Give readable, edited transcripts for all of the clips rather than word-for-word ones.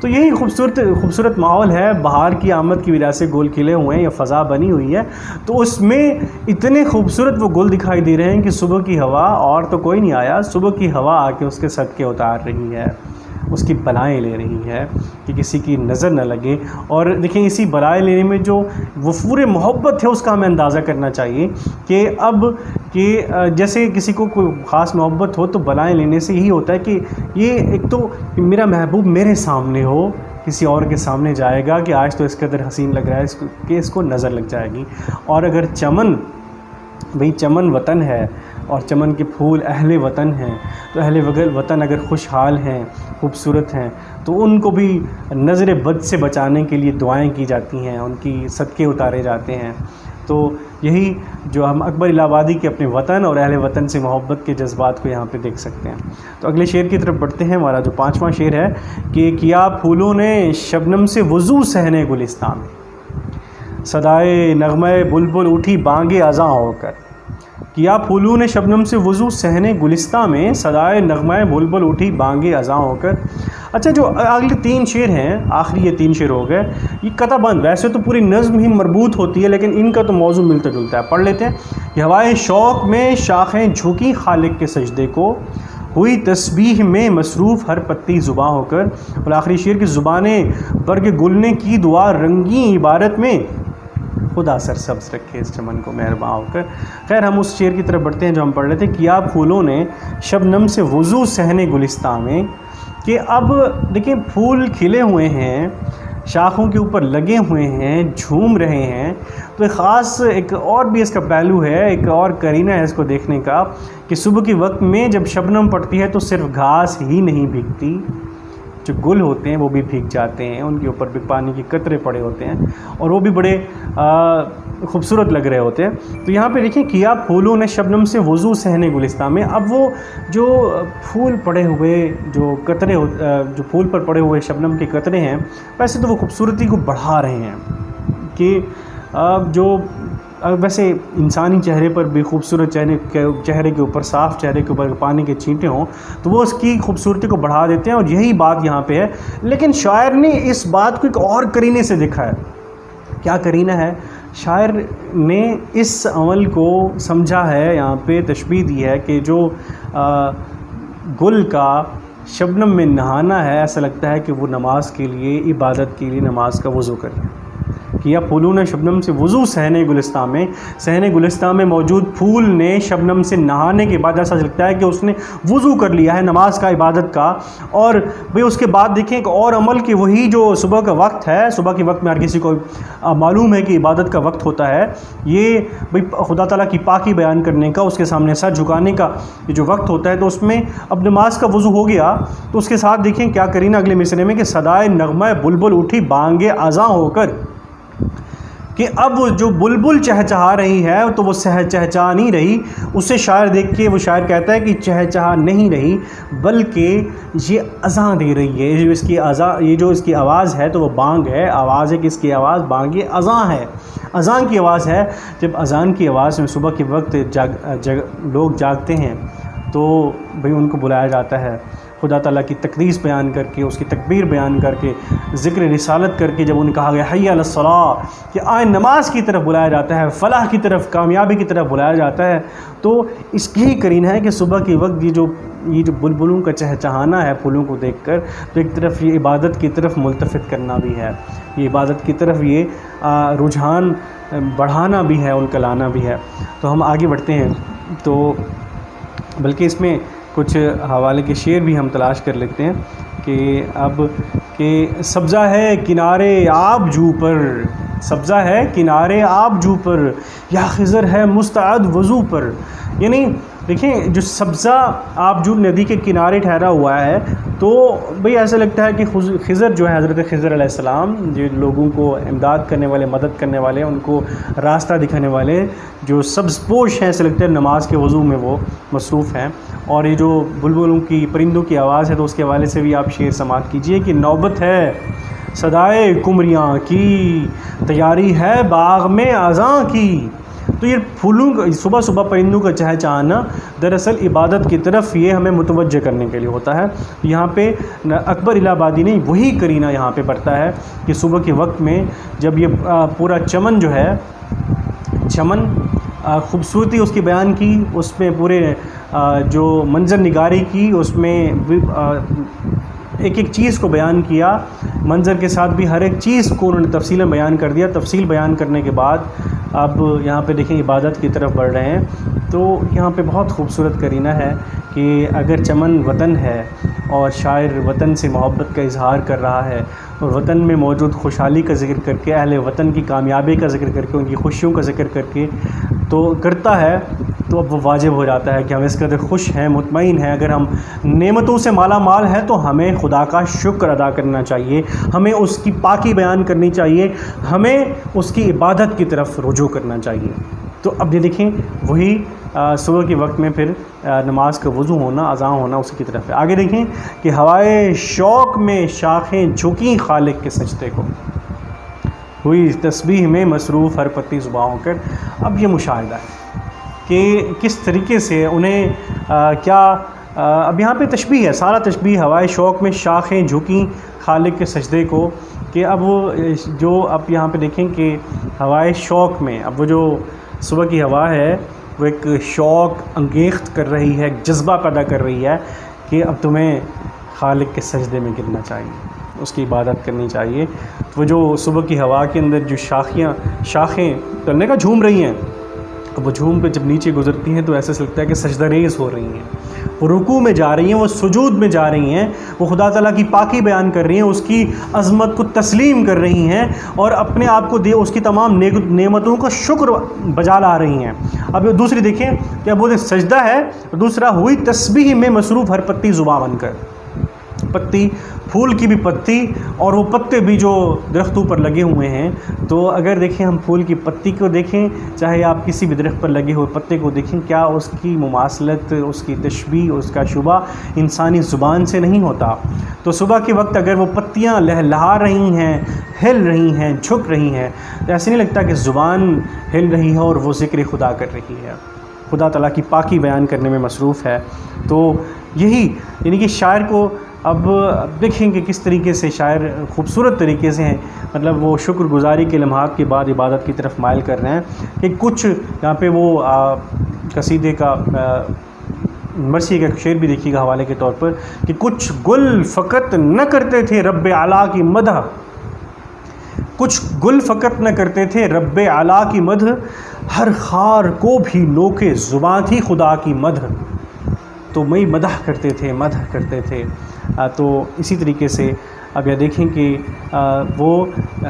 تو یہی خوبصورت ماحول ہے، بہار کی آمد کی وجہ سے گل کھلے ہوئے ہیں، یہ فضا بنی ہوئی ہے، تو اس میں اتنے خوبصورت وہ گل دکھائی دے رہے ہیں کہ صبح کی ہوا، اور تو کوئی نہیں آیا، صبح کی ہوا آ کے اس کے صدقے اتار رہی ہے، اس کی بلائیں لے رہی ہے کہ کسی کی نظر نہ لگے۔ اور دیکھیں اسی بلائیں لینے میں جو وفور محبت ہے اس کا ہمیں اندازہ کرنا چاہیے کہ اب کہ جیسے کسی کو کوئی خاص محبت ہو تو بلائیں لینے سے یہی ہوتا ہے کہ یہ ایک تو میرا محبوب میرے سامنے ہو، کسی اور کے سامنے جائے گا کہ آج تو اس قدر حسین لگ رہا ہے کہ اس کو نظر لگ جائے گی۔ اور اگر چمن وطن ہے اور چمن کے پھول اہل وطن ہیں، تو اہل وطن اگر خوشحال ہیں، خوبصورت ہیں، تو ان کو بھی نظر بد سے بچانے کے لیے دعائیں کی جاتی ہیں، ان کی صدقے اتارے جاتے ہیں۔ تو یہی جو ہم اکبر الہ آبادی کے اپنے وطن اور اہل وطن سے محبت کے جذبات کو یہاں پہ دیکھ سکتے ہیں۔ تو اگلے شعر کی طرف بڑھتے ہیں۔ ہمارا جو 5واں شعر ہے کہ کیا پھولوں نے شبنم سے وضو صحن گلستان میں، صدائے نغمہ بلبل اٹھی بانگ اذاں ہو کر۔ کیا پھولوں نے شبنم سے وضو صحن گلستان میں، صدائے نغمہ بلبل اٹھی بانگ اذاں ہو کر۔ اچھا، جو اگلے 3 شعر ہیں، آخری یہ 3 شعر ہو گئے، یہ قطع بند، ویسے تو پوری نظم ہی مربوط ہوتی ہے لیکن ان کا تو موضوع ملتا جلتا ہے، پڑھ لیتے ہیں کہ ہوائے شوق میں شاخیں جھکی خالق کے سجدے کو، ہوئی تسبیح میں مصروف ہر پتی زباں ہو کر۔ اور آخری شعر کی زبانیں برگ گل نے کی دعا رنگی عبارت میں، خدا سرسبز رکھے اس چمن کو مہرباں ہو کر۔ خیر ہم اس شعر کی طرف بڑھتے ہیں جو ہم پڑھ رہے تھے، کیا پھولوں نے شبنم سے وضو صحن گلستان میں، کہ اب دیکھیں پھول کھلے ہوئے ہیں، شاخوں کے اوپر لگے ہوئے ہیں، جھوم رہے ہیں، تو ایک خاص ایک اور بھی اس کا پہلو ہے، ایک اور قرینہ ہے اس کو دیکھنے کا کہ صبح کے وقت میں جب شبنم پڑتی ہے تو صرف گھاس ہی نہیں بھیگتی، جو گل ہوتے ہیں وہ بھی بھیگ جاتے ہیں، ان کے اوپر بھی پانی کے قطرے پڑے ہوتے ہیں اور وہ بھی بڑے خوبصورت لگ رہے ہوتے ہیں۔ تو یہاں پہ دیکھیں کیا پھولوں نے شبنم سے وضو صحن گلستان میں، اب وہ جو پھول پڑے ہوئے جو قطرے جو پھول پر پڑے ہوئے شبنم کے قطرے ہیں، ویسے تو وہ خوبصورتی کو بڑھا رہے ہیں کہ جو ویسے انسانی چہرے پر بھی خوبصورت چہرے کے اوپر، صاف چہرے کے اوپر پانی کے چھینٹے ہوں تو وہ اس کی خوبصورتی کو بڑھا دیتے ہیں، اور یہی بات یہاں پہ ہے۔ لیکن شاعر نے اس بات کو ایک اور قرینے سے دیکھا ہے۔ کیا قرینہ ہے؟ شاعر نے اس عمل کو سمجھا ہے، یہاں پہ تشبیہ دی ہے کہ جو گل کا شبنم میں نہانا ہے، ایسا لگتا ہے کہ وہ نماز کے لیے، عبادت کے لیے نماز کا وضو کر رہے ہیں۔ کیا پھولوں نے شبنم سے وضو صحن گلستان میں، صحن گلستان میں موجود پھول نے شبنم سے نہانے کے بعد ایسا لگتا ہے کہ اس نے وضو کر لیا ہے نماز کا، عبادت کا۔ اور بھئی اس کے بعد دیکھیں ایک اور عمل کہ وہی جو صبح کا وقت ہے، صبح کے وقت میں ہر کسی کو معلوم ہے کہ عبادت کا وقت ہوتا ہے، یہ بھئی خدا تعالیٰ کی پاکی بیان کرنے کا، اس کے سامنے سر جھکانے کا یہ جو وقت ہوتا ہے، تو اس میں اب نماز کا وضو ہو گیا، تو اس کے ساتھ دیکھیں کیا کرینہ اگلے مصرعے میں کہ صدائے نغمہ بلبل اٹھی بانگ اذاں ہو کر، کہ اب جو بلبل چہچہا رہی ہے تو وہ چہچہا نہیں رہی، اسے شاعر دیکھ کے وہ شاعر کہتا ہے کہ چہچہا نہیں رہی بلکہ یہ اذاں دے رہی ہے، یہ جو اس کی آواز ہے تو وہ بانگ ہے، آواز ہے کہ اس کی آواز بانگ اذاں ہے، اذان کی آواز ہے۔ جب اذان کی آواز میں صبح کے وقت لوگ جاگتے ہیں تو بھئی ان کو بلایا جاتا ہے، خدا تعالیٰ کی تقدیس بیان کر کے، اس کی تکبیر بیان کر کے، ذکر رسالت کر کے، جب انہیں کہا گیا حی علی الصلاۃ کہ آئے نماز کی طرف بلایا جاتا ہے، فلاح کی طرف، کامیابی کی طرف بلایا جاتا ہے، تو اس کی قرینہ ہے کہ صبح کے وقت یہ جو بلبلوں کا چہچہانا ہے پھولوں کو دیکھ کر، تو ایک طرف یہ عبادت کی طرف ملتفت کرنا بھی ہے، یہ عبادت کی طرف یہ رجحان بڑھانا بھی ہے، ان کا لانا بھی ہے۔ تو ہم آگے بڑھتے ہیں، تو بلکہ اس میں کچھ حوالے کے شعر بھی ہم تلاش کر لیتے ہیں کہ اب کہ سبزہ ہے کنارے آب جو پر، سبزہ ہے کنارے آب جو پر، یا خضر ہے مستعد وضو پر۔ یعنی دیکھیں جو سبزہ آب جو ندی کے کنارے ٹھہرا ہوا ہے، تو بھئی ایسا لگتا ہے کہ خضر جو ہے، حضرت خضر علیہ السلام، جو لوگوں کو امداد کرنے والے، مدد کرنے والے، ان کو راستہ دکھانے والے، جو سبز پوش ہیں، ایسا لگتا ہے نماز کے وضو میں وہ مصروف ہیں۔ اور یہ جو بلبلوں کی، پرندوں کی آواز ہے، تو اس کے حوالے سے بھی آپ شعر سماعت کیجئے کہ نوبت ہے صدائے قمریاں کی، تیاری ہے باغ میں اذاں کی، تو یہ پھولوں کا صبح صبح پرندوں کا چہچہانا دراصل عبادت کی طرف یہ ہمیں متوجہ کرنے کے لیے ہوتا ہے. یہاں پہ اکبر الہ آبادی نے وہی کرینہ یہاں پہ بڑھتا ہے کہ صبح کے وقت میں جب یہ پورا چمن جو ہے، چمن خوبصورتی اس کی بیان کی، اس میں پورے جو منظر نگاری کی، اس میں ایک ایک چیز کو بیان کیا، منظر کے ساتھ بھی ہر ایک چیز کو انہوں نے تفصیلاً بیان کر دیا. تفصیل بیان کرنے کے بعد اب یہاں پہ دیکھیں عبادت کی طرف بڑھ رہے ہیں. تو یہاں پہ بہت خوبصورت کرینہ ہے کہ اگر چمن وطن ہے اور شاعر وطن سے محبت کا اظہار کر رہا ہے اور وطن میں موجود خوشحالی کا ذکر کر کے، اہل وطن کی کامیابی کا ذکر کر کے، ان کی خوشیوں کا ذکر کر کے تو کرتا ہے، تو اب وہ واجب ہو جاتا ہے کہ ہم اس قدر خوش ہیں، مطمئن ہیں، اگر ہم نعمتوں سے مالا مال ہیں تو ہمیں خدا کا شکر ادا کرنا چاہیے، ہمیں اس کی پاکی بیان کرنی چاہیے، ہمیں اس کی عبادت کی طرف رجوع کرنا چاہیے. تو اب یہ دیکھیں وہی صبح کے وقت میں پھر نماز کا وضو ہونا، اذان ہونا اسی کی طرف ہے. آگے دیکھیں کہ ہوائے شوق میں شاخیں جھکیں خالق کے سجدے کو، ہوئی تسبیح میں مصروف ہر پتی زباں ہو کر. اب یہ مشاہدہ ہے کہ کس طریقے سے انہیں کیا اب یہاں پہ تشبیہ ہے، سارا تشبیہ ہوائے شوق میں شاخیں جھکیں خالق کے سجدے کو، کہ اب وہ جو اب یہاں پہ دیکھیں کہ ہوائے شوق میں، اب وہ جو صبح کی ہوا ہے وہ ایک شوق انگیخت کر رہی ہے، ایک جذبہ پیدا کر رہی ہے کہ اب تمہیں خالق کے سجدے میں گرنا چاہیے، اس کی عبادت کرنی چاہیے. وہ جو صبح کی ہوا کے اندر جو شاخیں تلنے کا جھوم رہی ہیں، اب وہ جھوم پہ جب نیچے گزرتی ہیں تو ایسا لگتا ہے کہ سجدہ ریز ہو رہی ہیں، وہ رکوع میں جا رہی ہیں، وہ سجود میں جا رہی ہیں، وہ خدا تعالیٰ کی پاکی بیان کر رہی ہیں، اس کی عظمت کو تسلیم کر رہی ہیں اور اپنے آپ کو اس کی تمام نعمتوں کا شکر بجا لا رہی ہیں. اب دوسری دیکھیں کہ اب وہ سجدہ ہے، دوسرا ہوئی تسبیح میں مصروف ہر پتی زباں بن کر. پتی، پھول کی بھی پتی اور وہ پتے بھی جو درختوں پر لگے ہوئے ہیں، تو اگر دیکھیں ہم پھول کی پتی کو دیکھیں، چاہے آپ کسی بھی درخت پر لگے ہوئے پتے کو دیکھیں، کیا اس کی مماثلت، اس کی تشبیہ، اس کا شبہ انسانی زبان سے نہیں ہوتا. تو صبح کے وقت اگر وہ پتیاں لہلہا رہی ہیں، ہل رہی ہیں، جھک رہی ہیں، تو ایسے نہیں لگتا کہ زبان ہل رہی ہے اور وہ ذکر خدا کر رہی ہے، خدا تعالیٰ کی پاکی بیان کرنے میں مصروف ہے. تو یہی یعنی کہ شاعر کو اب دیکھیں کہ کس طریقے سے شاعر خوبصورت طریقے سے ہیں، مطلب وہ شکر گزاری کے لمحات کے بعد عبادت کی طرف مائل کر رہے ہیں. کہ کچھ یہاں پہ وہ قصیدے کا مرثیے کا شعر بھی دیکھیے گا حوالے کے طور پر کہ کچھ گل فقط نہ کرتے تھے رب اعلیٰ کی مدح، کچھ گل فقط نہ کرتے تھے رب اعلیٰ کی مدح، ہر خار کو بھی نوکے زباں تھی خدا کی مدح. تو میں مدح کرتے تھے، مدح کرتے تھے. تو اسی طریقے سے اب یہ دیکھیں کہ وہ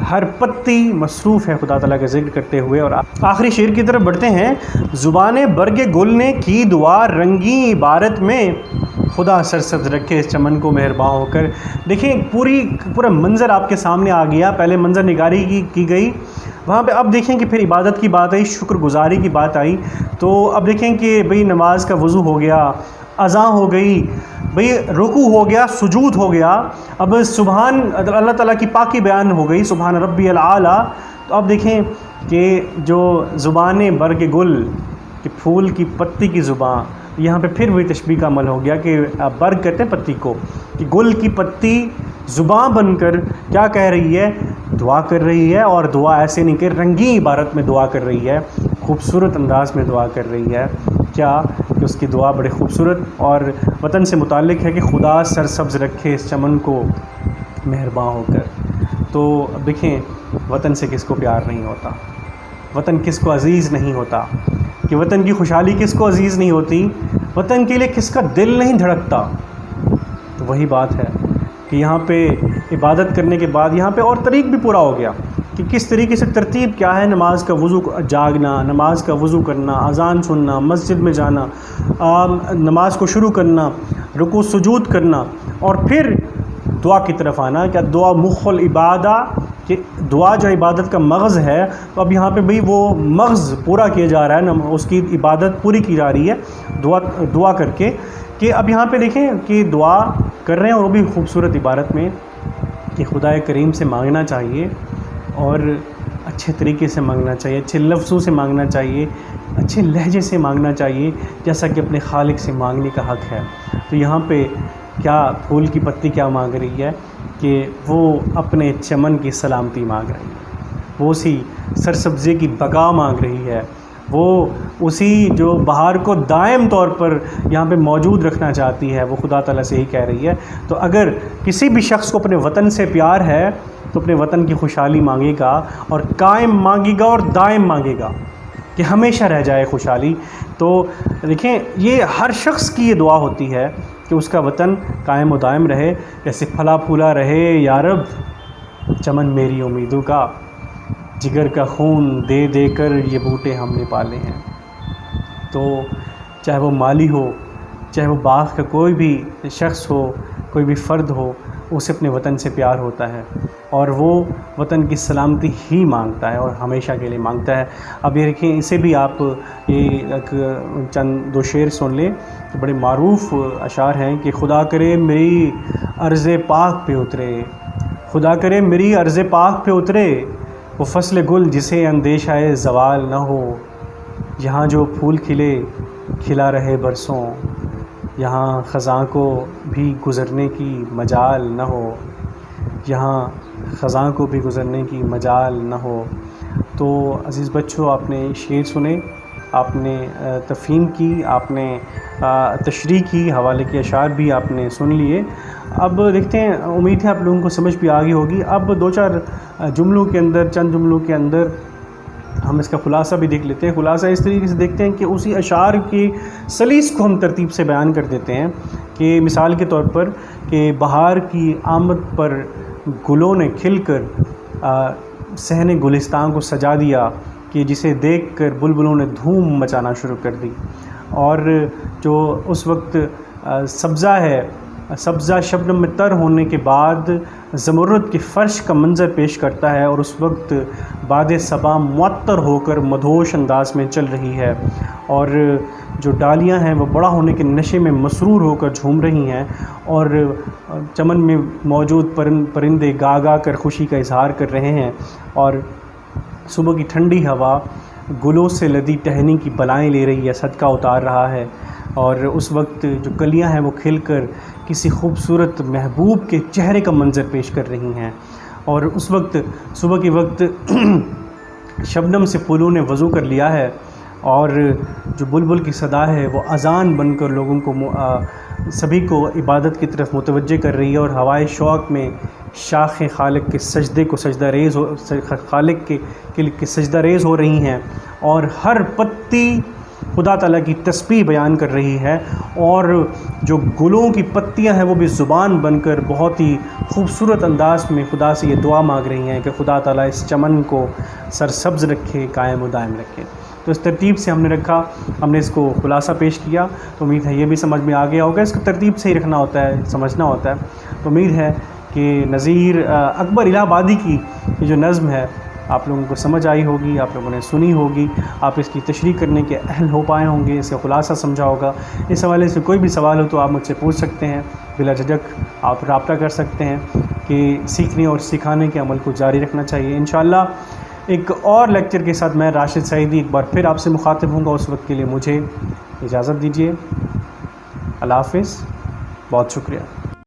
ہر پتی مصروف ہے خدا تعالیٰ کا ذکر کرتے ہوئے. اور آخری شعر کی طرف بڑھتے ہیں. زبان برگ گل نے کی دعا رنگی عبارت میں، خدا سرسبز رکھے اس چمن کو مہرباں ہو کر. دیکھیں پورا منظر آپ کے سامنے آ گیا. پہلے منظر نگاری کی گئی، وہاں پہ اب دیکھیں کہ پھر عبادت کی بات آئی، شکر گزاری کی بات آئی. تو اب دیکھیں کہ بھئی نماز کا وضو ہو گیا، اذان ہو گئی، بھئی رکوع ہو گیا، سجود ہو گیا. اب سبحان اللہ تعالیٰ کی پاکی بیان ہو گئی، سبحان ربی العالیٰ. تو اب دیکھیں کہ جو زبان برگ گل، کہ پھول کی پتی کی زبان، یہاں پہ پھر وہی تشبیہ کا عمل ہو گیا کہ برگ کہتے ہیں پتی کو، کہ گل کی پتی زبان بن کر کیا کہہ رہی ہے، دعا کر رہی ہے. اور دعا ایسے نہیں کہ رنگین عبارت میں دعا کر رہی ہے، خوبصورت انداز میں دعا کر رہی ہے. کیا کہ اس کی دعا بڑے خوبصورت اور وطن سے متعلق ہے کہ خدا سرسبز رکھے اس چمن کو مہرباں ہو کر. تو اب دیکھیں وطن سے کس کو پیار نہیں ہوتا، وطن کس کو عزیز نہیں ہوتا، کہ وطن کی خوشحالی کس کو عزیز نہیں ہوتی، وطن کے لیے کس کا دل نہیں دھڑکتا. تو وہی بات ہے کہ یہاں پہ عبادت کرنے کے بعد یہاں پہ اور طریق بھی پورا ہو گیا کہ کس طریقے سے ترتیب کیا ہے. نماز کا وضو جاگنا، نماز کا وضو کرنا، اذان سننا، مسجد میں جانا، نماز کو شروع کرنا، رکوع سجود کرنا، اور پھر دعا کی طرف آنا. کیا دعا مخ العبادہ، کہ دعا جو عبادت کا مغز ہے، تو اب یہاں پہ بھئی وہ مغز پورا کیا جا رہا ہے، اس کی عبادت پوری کی جا رہی ہے دعا کر کے. کہ اب یہاں پہ دیکھیں کہ دعا کر رہے ہیں اور وہ بھی خوبصورت عبارت میں، کہ خدا کریم سے مانگنا چاہیے اور اچھے طریقے سے مانگنا چاہیے، اچھے لفظوں سے مانگنا چاہیے، اچھے لہجے سے مانگنا چاہیے، جیسا کہ اپنے خالق سے مانگنے کا حق ہے۔ تو یہاں پہ کیا پھول کی پتی کیا مانگ رہی ہے کہ وہ اپنے چمن کی سلامتی مانگ رہی ہے، وہ اسی سرسبزے کی بقا مانگ رہی ہے، وہ اسی جو بہار کو دائم طور پر یہاں پہ موجود رکھنا چاہتی ہے، وہ خدا تعالیٰ سے ہی کہہ رہی ہے۔ تو اگر کسی بھی شخص کو اپنے وطن سے پیار ہے تو اپنے وطن کی خوشحالی مانگے گا، اور قائم مانگے گا اور دائم مانگے گا کہ ہمیشہ رہ جائے خوشحالی۔ تو دیکھیں یہ ہر شخص کی یہ دعا ہوتی ہے کہ اس کا وطن قائم و دائم رہے، جیسے پھلا پھولا رہے یا رب چمن میری امیدوں کا، جگر کا خون دے دے کر یہ بوٹے ہم نے پالے ہیں۔ تو چاہے وہ مالی ہو، چاہے وہ باغ کا کوئی بھی شخص ہو، کوئی بھی فرد ہو، اسے اپنے وطن سے پیار ہوتا ہے اور وہ وطن کی سلامتی ہی مانگتا ہے اور ہمیشہ کے لیے مانگتا ہے۔ اب یہ دیکھیں، اسے بھی آپ یہ ایک چند دو شعر سن لیں، بڑے معروف اشعار ہیں کہ خدا کرے میری عرض پاک پہ اترے، خدا کرے میری عرض پاک پہ اترے، وہ فصل گل جسے اندیشہ زوال نہ ہو، یہاں جو پھول کھلے کھلا رہے برسوں، یہاں خزاں کو بھی گزرنے کی مجال نہ ہو، یہاں خزاں کو بھی گزرنے کی مجال نہ ہو۔ تو عزیز بچوں، آپ نے شعر سنے، آپ نے تفہیم کی، آپ نے تشریح کی، حوالے کے اشعار بھی آپ نے سن لیے۔ اب دیکھتے ہیں، امید ہے آپ لوگوں کو سمجھ بھی آ گئی ہوگی۔ اب دو چار جملوں کے اندر، چند جملوں کے اندر ہم اس کا خلاصہ بھی دیکھ لیتے ہیں۔ خلاصہ اس طریقے سے دیکھتے ہیں کہ اسی اشعار کی سلیس کو ہم ترتیب سے بیان کر دیتے ہیں کہ مثال کے طور پر کہ بہار کی آمد پر گلوں نے کھل کر صحن گلستان کو سجا دیا کہ جسے دیکھ کر بلبلوں نے دھوم مچانا شروع کر دی، اور جو اس وقت سبزہ ہے، سبزہ شبنم میں تر ہونے کے بعد زمرد کے فرش کا منظر پیش کرتا ہے، اور اس وقت باد صبا معطر ہو کر مدہوش انداز میں چل رہی ہے، اور جو ڈالیاں ہیں وہ بڑا ہونے کے نشے میں مسرور ہو کر جھوم رہی ہیں، اور چمن میں موجود پرندے گا گا کر خوشی کا اظہار کر رہے ہیں، اور صبح کی ٹھنڈی ہوا گلوں سے لدی ٹہنی کی بلائیں لے رہی ہے، صدقہ اتار رہا ہے، اور اس وقت جو کلیاں ہیں وہ کھل کر کسی خوبصورت محبوب کے چہرے کا منظر پیش کر رہی ہیں، اور اس وقت صبح کے وقت شبنم سے پھولوں نے وضو کر لیا ہے، اور جو بلبل کی صدا ہے وہ اذان بن کر لوگوں کو سبھی کو عبادت کی طرف متوجہ کر رہی ہے، اور ہوائے شوق میں شاخ خالق کے سجدے کو سجدہ ریز ہو، خالق کے سجدہ ریز ہو رہی ہیں، اور ہر پتی خدا تعالیٰ کی تسبیح بیان کر رہی ہے، اور جو گلوں کی پتیاں ہیں وہ بھی زبان بن کر بہت ہی خوبصورت انداز میں خدا سے یہ دعا مانگ رہی ہیں کہ خدا تعالیٰ اس چمن کو سرسبز رکھے، قائم و دائم رکھے۔ تو اس ترتیب سے ہم نے رکھا، ہم نے اس کو خلاصہ پیش کیا، تو امید ہے یہ بھی سمجھ میں آ گیا ہوگا۔ اس کو ترتیب سے ہی رکھنا ہوتا ہے، سمجھنا ہوتا ہے۔ تو امید ہے کہ نذیر اکبر الہ آبادی کی یہ جو نظم ہے آپ لوگوں کو سمجھ آئی ہوگی، آپ لوگوں نے سنی ہوگی، آپ اس کی تشریح کرنے کے اہل ہو پائے ہوں گے، اس کا خلاصہ سمجھا ہوگا۔ اس حوالے سے کوئی بھی سوال ہو تو آپ مجھ سے پوچھ سکتے ہیں، بلا جھجک آپ رابطہ کر سکتے ہیں کہ سیکھنے اور سکھانے کے عمل کو جاری رکھنا چاہیے۔ انشاءاللہ ایک اور لیکچر کے ساتھ میں راشد سعیدی ایک بار پھر آپ سے مخاطب ہوں گا، اس وقت کے لیے مجھے اجازت دیجیے۔ اللہ حافظ، بہت شکریہ۔